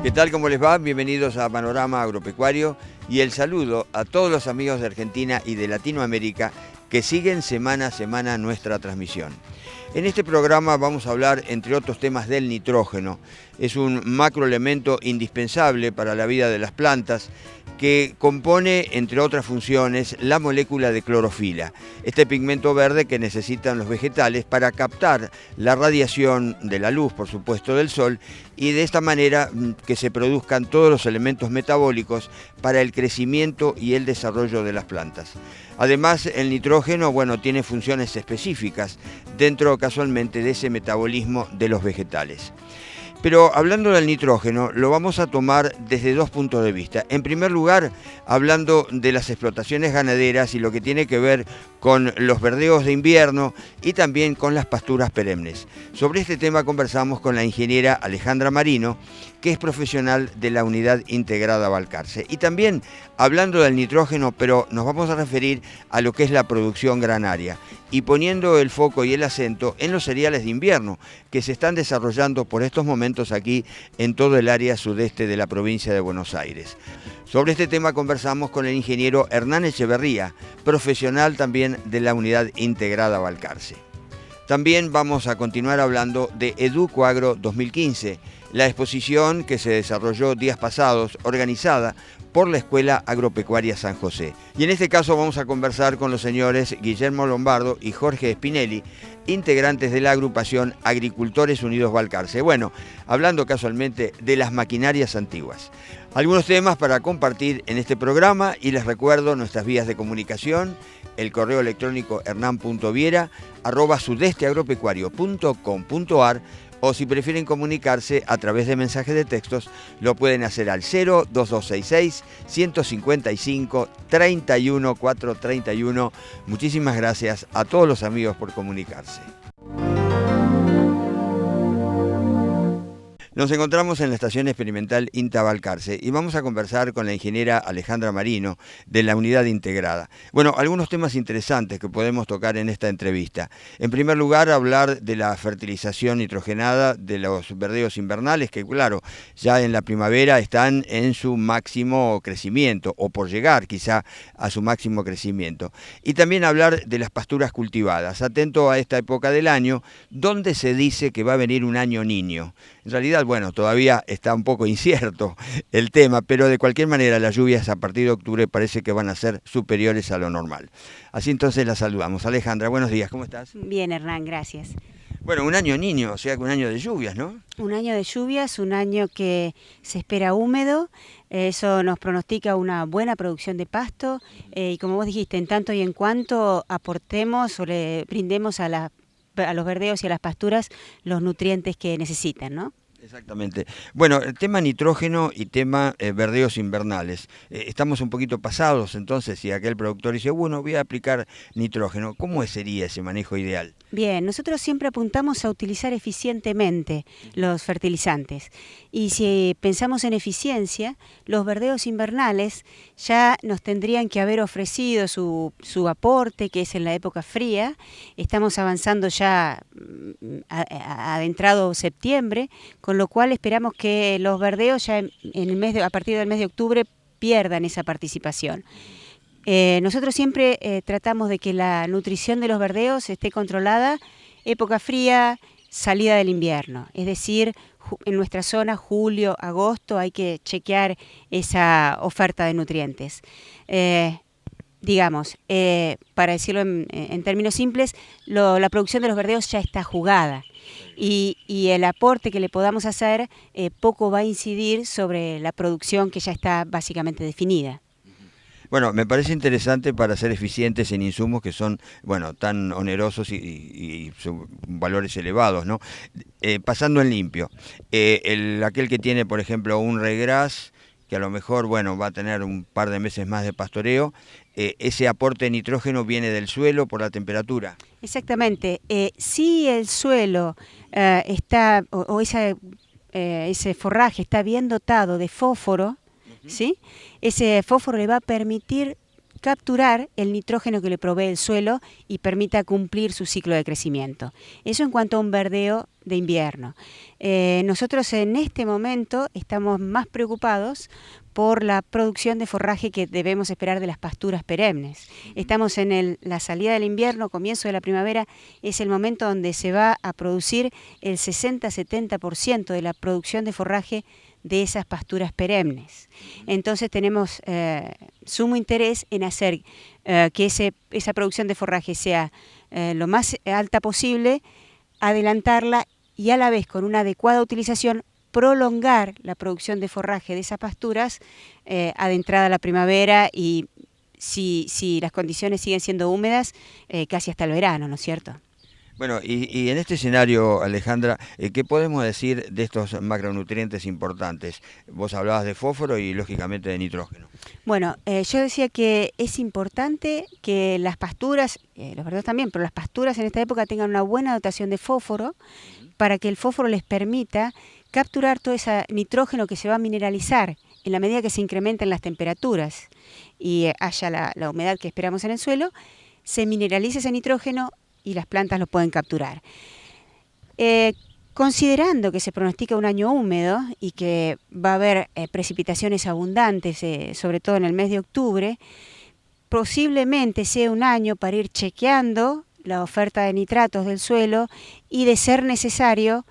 ¿Qué tal? ¿Cómo les va? Bienvenidos a Panorama Agropecuario y el saludo a todos los amigos de Argentina y de Latinoamérica que siguen semana a semana nuestra transmisión. En este programa vamos a hablar, entre otros temas, del nitrógeno. Es un macroelemento indispensable para la vida de las plantas que compone, entre otras funciones, la molécula de clorofila, este pigmento verde que necesitan los vegetales para captar la radiación de la luz, por supuesto, del sol, y de esta manera que se produzcan todos los elementos metabólicos para el crecimiento y el desarrollo de las plantas. Además, el nitrógeno, tiene funciones específicas dentro, casualmente, de ese metabolismo de los vegetales. Pero hablando del nitrógeno, lo vamos a tomar desde dos puntos de vista. En primer lugar, hablando de las explotaciones ganaderas y lo que tiene que ver con los verdeos de invierno y también con las pasturas perennes. Sobre este tema conversamos con la ingeniera Alejandra Marino, que es profesional de la Unidad Integrada Balcarce. Y también hablando del nitrógeno, pero nos vamos a referir a lo que es la producción granaria y poniendo el foco y el acento en los cereales de invierno que se están desarrollando por estos momentos aquí en todo el área sudeste de la provincia de Buenos Aires. Sobre este tema conversamos con el ingeniero Hernán Echeverría, profesional también de la Unidad Integrada Balcarce. También vamos a continuar hablando de EducoAgro 2015, la exposición que se desarrolló días pasados, organizada por la Escuela Agropecuaria San José. Y en este caso vamos a conversar con los señores Guillermo Lombardo y Jorge Spinelli, integrantes de la agrupación Agricultores Unidos Balcarce. Hablando casualmente de las maquinarias antiguas. Algunos temas para compartir en este programa y les recuerdo nuestras vías de comunicación, el correo electrónico hernán.viera@sudesteagropecuario.com.ar o si prefieren comunicarse a través de mensajes de textos, lo pueden hacer al 02266-155-31431. Muchísimas gracias a todos los amigos por comunicarse. Nos encontramos en la Estación Experimental INTA Balcarce y vamos a conversar con la ingeniera Alejandra Marino de la Unidad Integrada. Algunos temas interesantes que podemos tocar en esta entrevista. En primer lugar, hablar de la fertilización nitrogenada de los verdeos invernales, que claro, ya en la primavera están en su máximo crecimiento, o por llegar quizá a su máximo crecimiento. Y también hablar de las pasturas cultivadas, atento a esta época del año, donde se dice que va a venir un año niño. En realidad, todavía está un poco incierto el tema, pero de cualquier manera las lluvias a partir de octubre parece que van a ser superiores a lo normal. Así entonces la saludamos. Alejandra, buenos días, ¿cómo estás? Bien, Hernán, gracias. Un año niño, o sea que un año de lluvias, ¿no? Un año de lluvias, un año que se espera húmedo, eso nos pronostica una buena producción de pasto y como vos dijiste, en tanto y en cuanto aportemos o le brindemos a los verdeos y a las pasturas los nutrientes que necesitan, ¿no? Exactamente. El tema nitrógeno y tema verdeos invernales. Estamos un poquito pasados, entonces, si aquel productor dice, voy a aplicar nitrógeno, ¿cómo sería ese manejo ideal? Bien, nosotros siempre apuntamos a utilizar eficientemente los fertilizantes. Y si pensamos en eficiencia, los verdeos invernales ya nos tendrían que haber ofrecido su aporte, que es en la época fría. Estamos avanzando ya adentrado septiembre, con lo cual esperamos que los verdeos ya a partir del mes de octubre pierdan esa participación. Nosotros siempre tratamos de que la nutrición de los verdeos esté controlada época fría, salida del invierno. Es decir, en nuestra zona, julio, agosto, hay que chequear esa oferta de nutrientes. Para decirlo en términos simples, la producción de los verdeos ya está jugada. Y el aporte que le podamos hacer poco va a incidir sobre la producción que ya está básicamente definida. Me parece interesante para ser eficientes en insumos que son, tan onerosos y valores elevados, ¿no? Pasando en limpio, aquel que tiene, por ejemplo, un regras, que a lo mejor, va a tener un par de meses más de pastoreo, ese aporte de nitrógeno viene del suelo por la temperatura. Exactamente. Si el suelo está, ese forraje está bien dotado de fósforo, ¿sí? Ese fósforo le va a permitir capturar el nitrógeno que le provee el suelo y permita cumplir su ciclo de crecimiento. Eso en cuanto a un verdeo de invierno. Nosotros en este momento estamos más preocupados por la producción de forraje que debemos esperar de las pasturas perennes. Estamos en la salida del invierno, comienzo de la primavera, es el momento donde se va a producir el 60-70% de la producción de forraje de esas pasturas perennes. Entonces tenemos sumo interés en hacer que esa producción de forraje sea lo más alta posible, adelantarla y a la vez con una adecuada utilización prolongar la producción de forraje de esas pasturas adentrada la primavera y si las condiciones siguen siendo húmedas, casi hasta el verano, ¿no es cierto? Bueno, y en este escenario, Alejandra, ¿qué podemos decir de estos macronutrientes importantes? Vos hablabas de fósforo y lógicamente de nitrógeno. Bueno, yo decía que es importante que las pasturas, los verdeos también, pero las pasturas en esta época tengan una buena dotación de fósforo para que el fósforo les permita capturar todo ese nitrógeno que se va a mineralizar en la medida que se incrementen las temperaturas y haya la humedad que esperamos en el suelo, se mineraliza ese nitrógeno y las plantas lo pueden capturar. Considerando que se pronostica un año húmedo y que va a haber precipitaciones abundantes, sobre todo en el mes de octubre, posiblemente sea un año para ir chequeando la oferta de nitratos del suelo y, de ser necesario,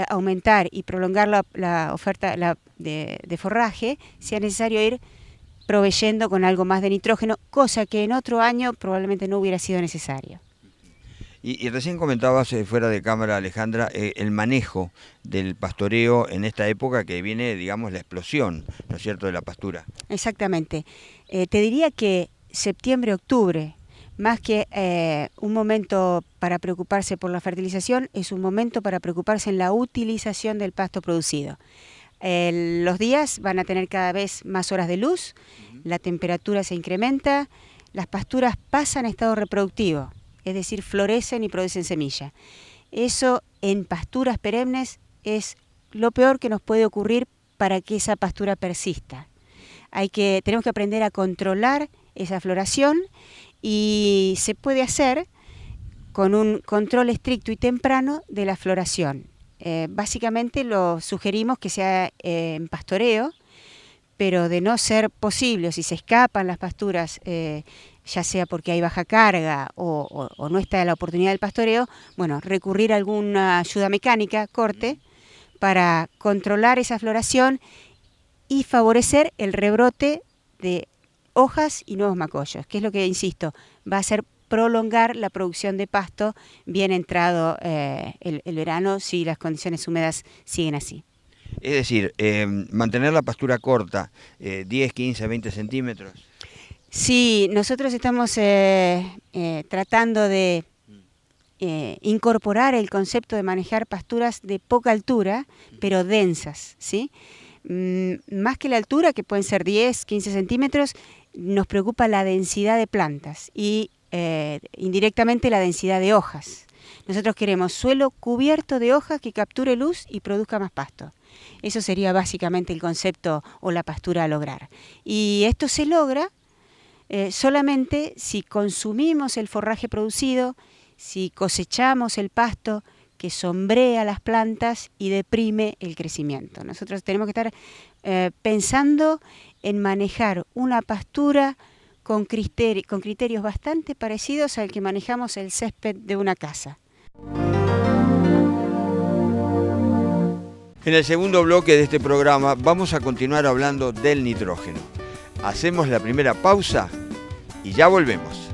aumentar y prolongar la oferta de forraje, sea necesario ir proveyendo con algo más de nitrógeno, cosa que en otro año probablemente no hubiera sido necesario. Y recién comentabas fuera de cámara, Alejandra, el manejo del pastoreo en esta época que viene, digamos, la explosión, ¿no es cierto?, de la pastura. Exactamente. Te diría que septiembre-octubre, más que un momento para preocuparse por la fertilización, es un momento para preocuparse en la utilización del pasto producido. Los días van a tener cada vez más horas de luz, la temperatura se incrementa, las pasturas pasan a estado reproductivo, es decir, florecen y producen semilla. Eso en pasturas perennes es lo peor que nos puede ocurrir para que esa pastura persista. Tenemos que aprender a controlar esa floración y se puede hacer con un control estricto y temprano de la floración. Básicamente lo sugerimos que sea en pastoreo, pero de no ser posible, o si se escapan las pasturas, ya sea porque hay baja carga o no está la oportunidad del pastoreo, bueno, recurrir a alguna ayuda mecánica, corte, para controlar esa floración y favorecer el rebrote de hojas y nuevos macollos, que es lo que, insisto, va a ser prolongar la producción de pasto bien entrado el verano si las condiciones húmedas siguen así. Es decir, mantener la pastura corta, 10, 15, 20 centímetros. Sí, nosotros estamos tratando de incorporar el concepto de manejar pasturas de poca altura, pero densas, ¿sí? Más que la altura, que pueden ser 10, 15 centímetros, nos preocupa la densidad de plantas y indirectamente la densidad de hojas. Nosotros queremos suelo cubierto de hojas que capture luz y produzca más pasto. Eso sería básicamente el concepto o la pastura a lograr. Y esto se logra solamente si consumimos el forraje producido, si cosechamos el pasto que sombrea las plantas y deprime el crecimiento. Nosotros tenemos que estar pensando en manejar una pastura con criterios bastante parecidos al que manejamos el césped de una casa. En el segundo bloque de este programa vamos a continuar hablando del nitrógeno. Hacemos la primera pausa y ya volvemos.